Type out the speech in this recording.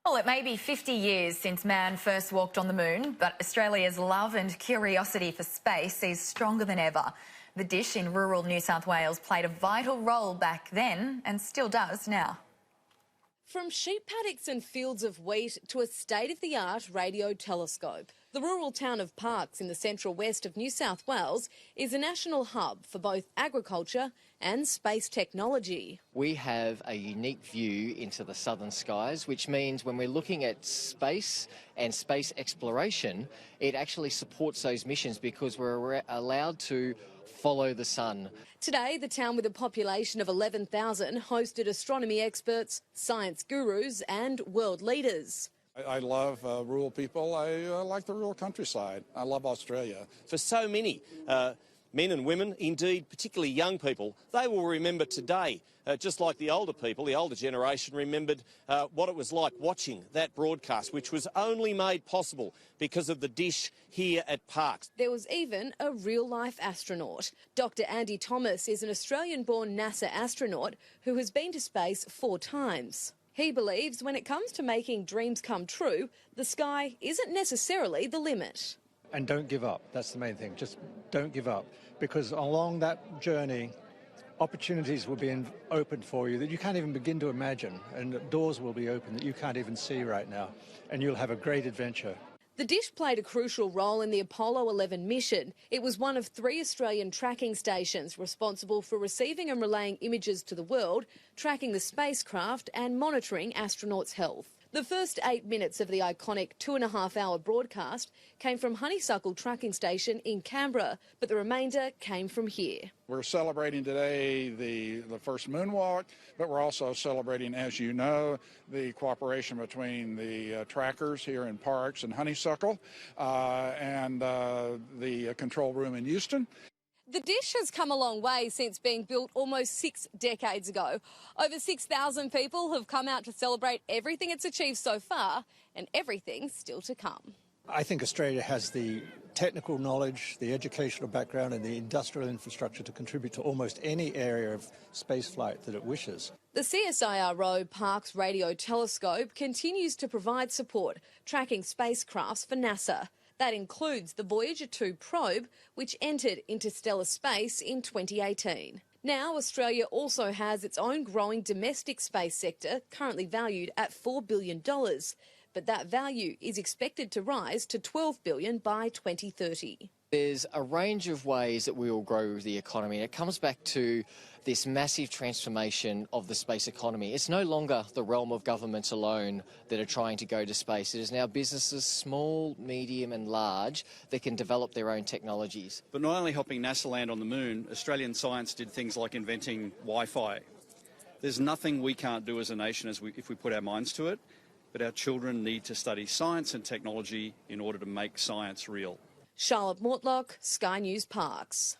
Well, it may be 50 years since man first walked on the moon, but Australia's love and curiosity for space is stronger than ever. The dish in rural New South Wales played a vital role back then and still does now. From sheep paddocks and fields of wheat to a state-of-the-art radio telescope, the rural town of Parkes in the central west of New South Wales is a national hub for both agriculture and space technology. We have a unique view into the southern skies, which means when we're looking at space and space exploration, it actually supports those missions because we're allowed to follow the sun. Today, the town with a population of 11,000 hosted astronomy experts, science gurus and world leaders. I love rural people. I like the rural countryside. I love Australia. For so many men and women, indeed particularly young people, they will remember today, just like the older people, the older generation remembered what it was like watching that broadcast, which was only made possible because of the dish here at Parkes. There was even a real-life astronaut. Dr. Andy Thomas is an Australian-born NASA astronaut who has been to space 4 times. He believes when it comes to making dreams come true, the sky isn't necessarily the limit. And don't give up. That's the main thing. Just don't give up. Because along that journey, opportunities will be opened for you that you can't even begin to imagine. And doors will be open that you can't even see right now. And you'll have a great adventure. The dish played a crucial role in the Apollo 11 mission. It was one of 3 Australian tracking stations responsible for receiving and relaying images to the world, tracking the spacecraft and monitoring astronauts' health. The first 8 minutes of the iconic 2.5-hour broadcast came from Honeysuckle Tracking Station in Canberra, but the remainder came from here. We're celebrating today the first moonwalk, but we're also celebrating, as you know, the cooperation between the trackers here in Parkes and Honeysuckle and the control room in Houston. The dish has come a long way since being built almost 6 decades ago. Over 6,000 people have come out to celebrate everything it's achieved so far and everything still to come. I think Australia has the technical knowledge, the educational background and the industrial infrastructure to contribute to almost any area of spaceflight that it wishes. The CSIRO Parkes Radio Telescope continues to provide support, tracking spacecrafts for NASA. That includes the Voyager 2 probe, which entered interstellar space in 2018. Now, Australia also has its own growing domestic space sector, currently valued at $4 billion. But that value is expected to rise to $12 billion by 2030. There's a range of ways that we will grow the economy. And it comes back to this massive transformation of the space economy. It's no longer the realm of governments alone that are trying to go to space. It is now businesses, small, medium and large, that can develop their own technologies. But not only helping NASA land on the moon, Australian science did things like inventing Wi-Fi. There's nothing we can't do as a nation if we put our minds to it, but our children need to study science and technology in order to make science real. Charlotte Mortlock, Sky News Parkes.